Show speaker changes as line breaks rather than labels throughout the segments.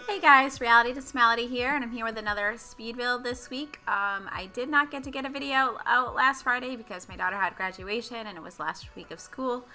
Hey guys, Reality to Smality here, and I'm here with another speed build this week. I did not get to get a video out last Friday because my daughter had graduation and it was last week of school.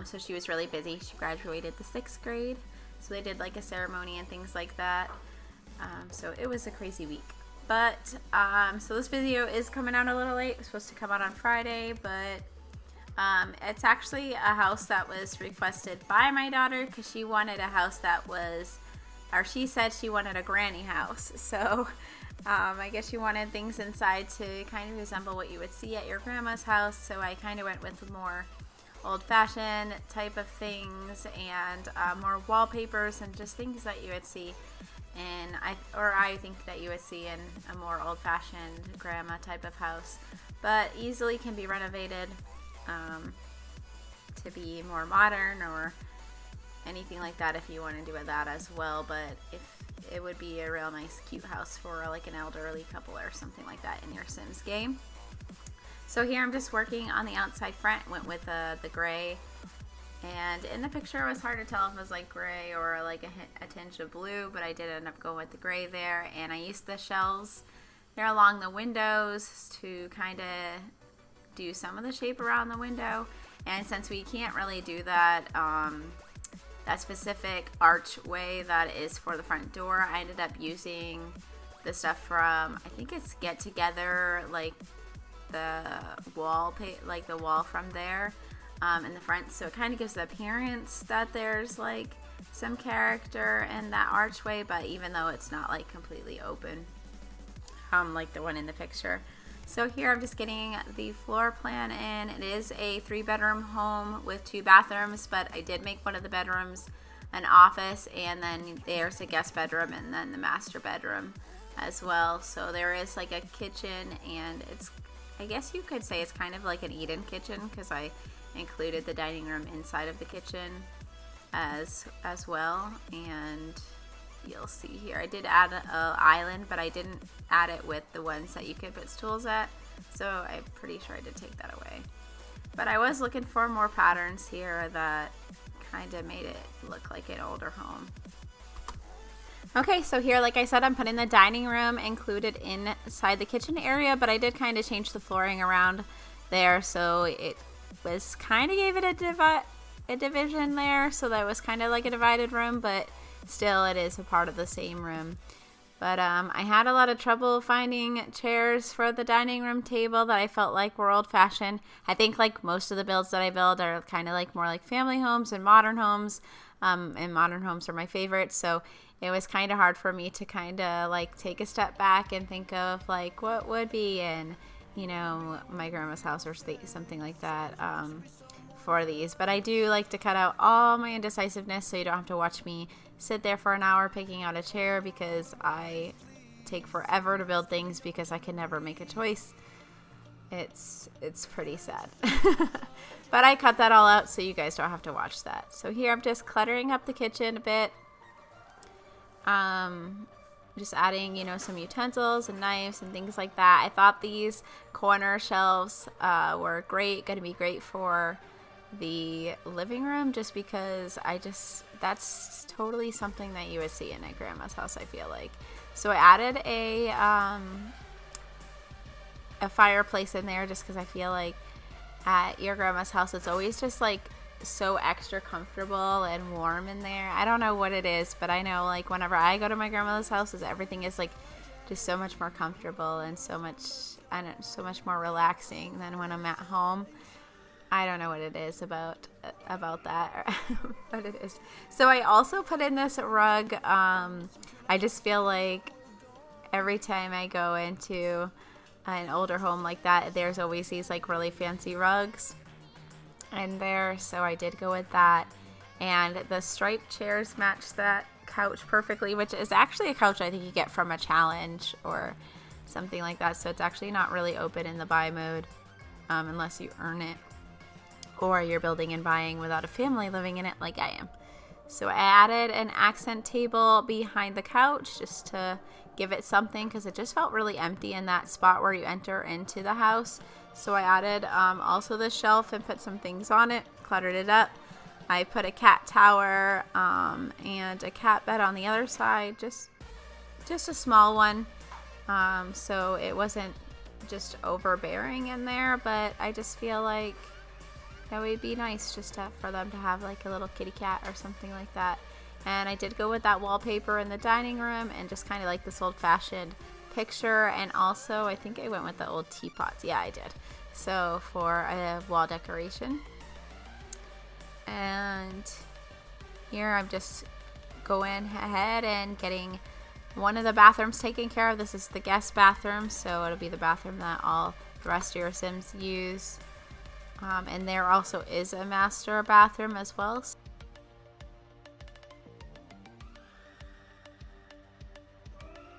So she was really busy. She graduated the 6th grade, so they did like a ceremony and things like that. So it was a crazy week. But, so this video is coming out a little late. It's supposed to come out on Friday, but it's actually a house that was requested by my daughter because she wanted a house that was, or she said she wanted a granny house. So I guess she wanted things inside to kind of resemble what you would see at your grandma's house. So I kind of went with more old-fashioned type of things and more wallpapers and just things that you would see in, I think that you would see in a more old-fashioned grandma type of house, but easily can be renovated to be more modern or anything like that if you want to do that as well. But if it would be a real nice cute house for like an elderly couple or something like that in your Sims game. So here I'm just working on the outside front. Went with the gray, and in the picture it was hard to tell if it was like gray or like a tinge of blue, but I did end up going with the gray there. And I used the shells there along the windows to kind of do some of the shape around the window. And since we can't really do that that specific archway that is for the front door, I ended up using the stuff from, I think it's Get Together, like the wall, like the wall from there in the front. So it kind of gives the appearance that there's like some character in that archway, but even though it's not like completely open, like the one in the picture. So here I'm just getting the floor plan in. It is a 3-bedroom home with 2 bathrooms, but I did make one of the bedrooms an office, and then there's a guest bedroom and then the master bedroom as well. So there is like a kitchen, and it's, I guess you could say it's kind of like an eat-in kitchen because I included the dining room inside of the kitchen as well. And you'll see here I did add an island, but I didn't add it with the ones that you could put stools at, so I'm pretty sure I did take that away. But I was looking for more patterns here that kind of made it look like an older home. Okay, so here, like I said, I'm putting the dining room included inside the kitchen area, but I did kind of change the flooring around there, so it was kind of gave it a division there, so that was kind of like a divided room, but still it is a part of the same room. But I had a lot of trouble finding chairs for the dining room table that I felt like were old-fashioned. I think like most of the builds that I build are kind of like more like family homes and modern homes, and modern homes are my favorite. So it was kind of hard for me to kind of like take a step back and think of like what would be in, you know, my grandma's house or something like that for these. But I do like to cut out all my indecisiveness so you don't have to watch me sit there for an hour picking out a chair, because I take forever to build things because I can never make a choice. It's pretty sad. But I cut that all out so you guys don't have to watch that. So here I'm just cluttering up the kitchen a bit. Just adding, you know, some utensils and knives and things like that. I thought these corner shelves were going to be great for the living room, just because that's totally something that you would see in a grandma's house, I feel like. So I added a fireplace in there just because I feel like at your grandma's house it's always just like so extra comfortable and warm in there. I don't know what it is, but I know like whenever I go to my grandmother's house, everything is like just so much more comfortable and so much more relaxing than when I'm at home. I don't know what it is about that, but it is. So I also put in this rug. I just feel like every time I go into an older home like that, there's always these like really fancy rugs in there. So I did go with that. And the striped chairs match that couch perfectly, which is actually a couch I think you get from a challenge or something like that. So it's actually not really open in the buy mode unless you earn it, or you're building and buying without a family living in it like I am. So I added an accent table behind the couch just to give it something, because it just felt really empty in that spot where you enter into the house. So I added also the shelf and put some things on it, cluttered it up. I put a cat tower and a cat bed on the other side, just a small one, so it wasn't just overbearing in there, but I just feel like that would be nice just for them to have like a little kitty cat or something like that. And I did go with that wallpaper in the dining room and just kind of like this old-fashioned picture, and also I think I went with the old teapots. Yeah, I did. So for a wall decoration. And here I'm just going ahead and getting one of the bathrooms taken care of. This is the guest bathroom, so it'll be the bathroom that all the rest of your Sims use. And there also is a master bathroom as well.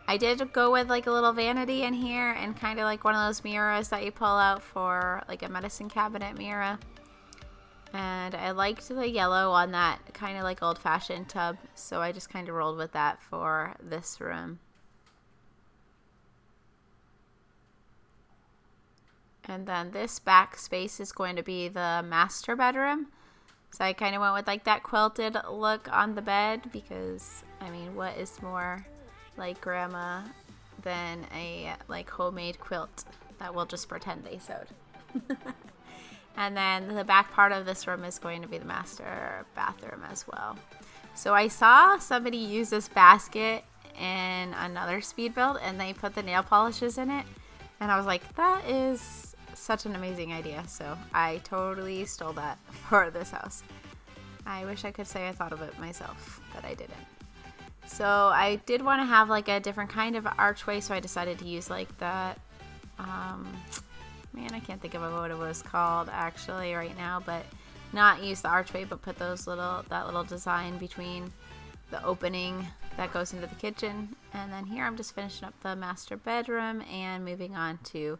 I did go with like a little vanity in here and kind of like one of those mirrors that you pull out for like a medicine cabinet mirror. And I liked the yellow on that kind of like old-fashioned tub, so I just kind of rolled with that for this room. And then this back space is going to be the master bedroom. So I kind of went with like that quilted look on the bed because, I mean, what is more like grandma than a like homemade quilt that we'll just pretend they sewed. And then the back part of this room is going to be the master bathroom as well. So I saw somebody use this basket in another speed build and they put the nail polishes in it, and I was like, that is such an amazing idea. So I totally stole that for this house. I wish I could say I thought of it myself, but I didn't. So I did want to have like a different kind of archway, so I decided to use like that man, I can't think of what it was called actually right now, but not use the archway, but put that little design between the opening that goes into the kitchen. And then here I'm just finishing up the master bedroom and moving on to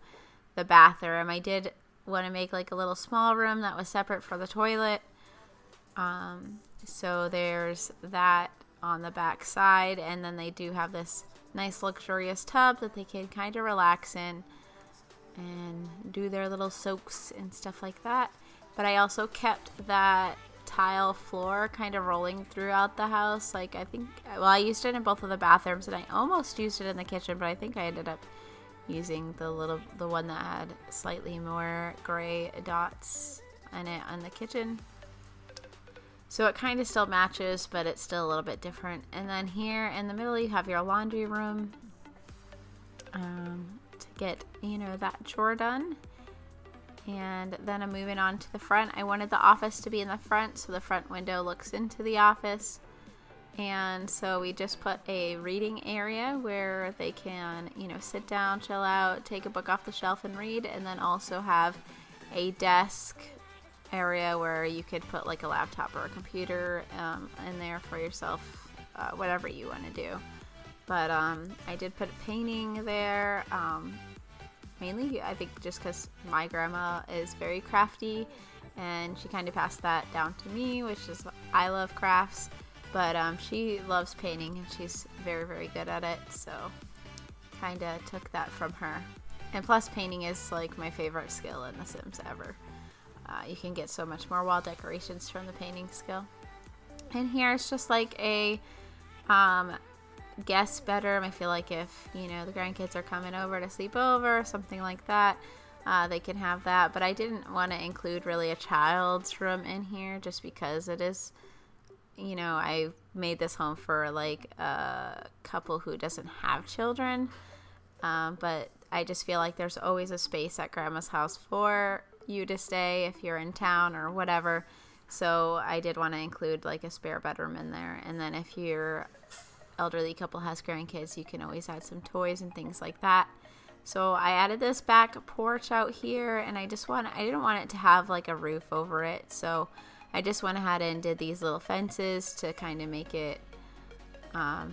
the bathroom. I did want to make like a little small room that was separate for the toilet. So there's that on the back side, and then they do have this nice luxurious tub that they can kind of relax in and do their little soaks and stuff like that. But I also kept that tile floor kind of rolling throughout the house. Like I used it in both of the bathrooms, and I almost used it in the kitchen, but I think I ended up using the one that had slightly more gray dots in it on the kitchen. So it kind of still matches, but it's still a little bit different. And then here in the middle you have your laundry room. To get, that chore done. And then I'm moving on to the front. I wanted the office to be in the front, so the front window looks into the office. And so we just put a reading area where they can, sit down, chill out, take a book off the shelf and read, and then also have a desk area where you could put like a laptop or a computer in there for yourself, whatever you want to do. But I did put a painting there, mainly I think just because my grandma is very crafty and she kind of passed that down to me, which is I love crafts, but she loves painting and she's very, very good at it, so kind of took that from her. And plus painting is like my favorite skill in The Sims ever. You can get so much more wall decorations from the painting skill. And here's just like a guest bedroom. I feel like if the grandkids are coming over to sleep over or something like that, they can have that. But I didn't want to include really a child's room in here just because it is, I made this home for like a couple who doesn't have children, but I just feel like there's always a space at grandma's house for you to stay if you're in town or whatever. So I did want to include like a spare bedroom in there. And then if your elderly couple has grandkids, you can always add some toys and things like that. So I added this back porch out here, and I didn't want it to have like a roof over it, so I just went ahead and did these little fences to kind of make it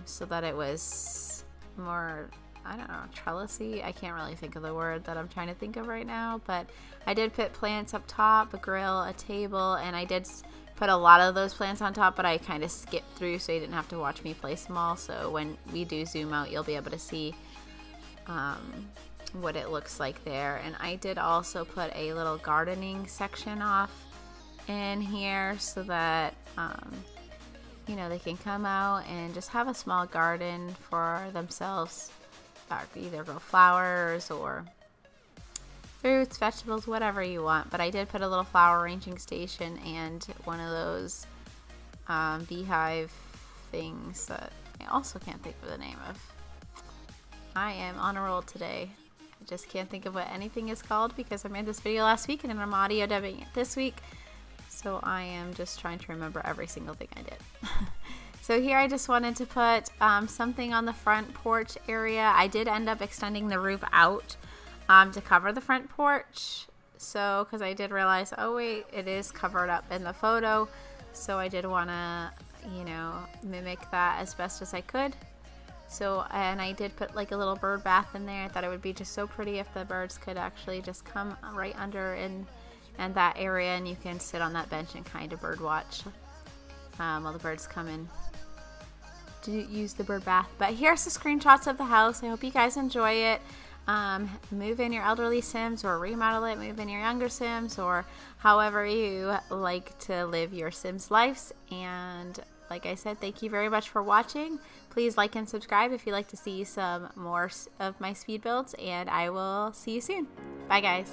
so that it was more, I don't know, trellisy. I can't really think of the word that I'm trying to think of right now, but I did put plants up top, a grill, a table, and I did put a lot of those plants on top, but I kind of skipped through so you didn't have to watch me place them all. So when we do zoom out, you'll be able to see what it looks like there. And I did also put a little gardening section off in here so that you know, they can come out and just have a small garden for themselves, either grow flowers or fruits, vegetables, whatever you want. But I did put a little flower arranging station and one of those beehive things that I also can't think of the name of. I am on a roll today. I just can't think of what anything is called because I made this video last week and then I'm audio dubbing it this week. So I am just trying to remember every single thing I did. So here I just wanted to put something on the front porch area. I did end up extending the roof out to cover the front porch. So, because I did realize, oh wait, it is covered up in the photo. So I did want to, you know, mimic that as best as I could. So, and I did put like a little bird bath in there. I thought it would be just so pretty if the birds could actually just come right under in that area, and you can sit on that bench and kind of bird watch while the birds come in to use the bird bath. But here's the screenshots of the house. I hope you guys enjoy it. Move in your elderly Sims or remodel it, move in your younger Sims, or however you like to live your Sims lives. And like I said, thank you very much for watching. Please like and subscribe if you'd like to see some more of my speed builds, and I will see you soon. Bye guys.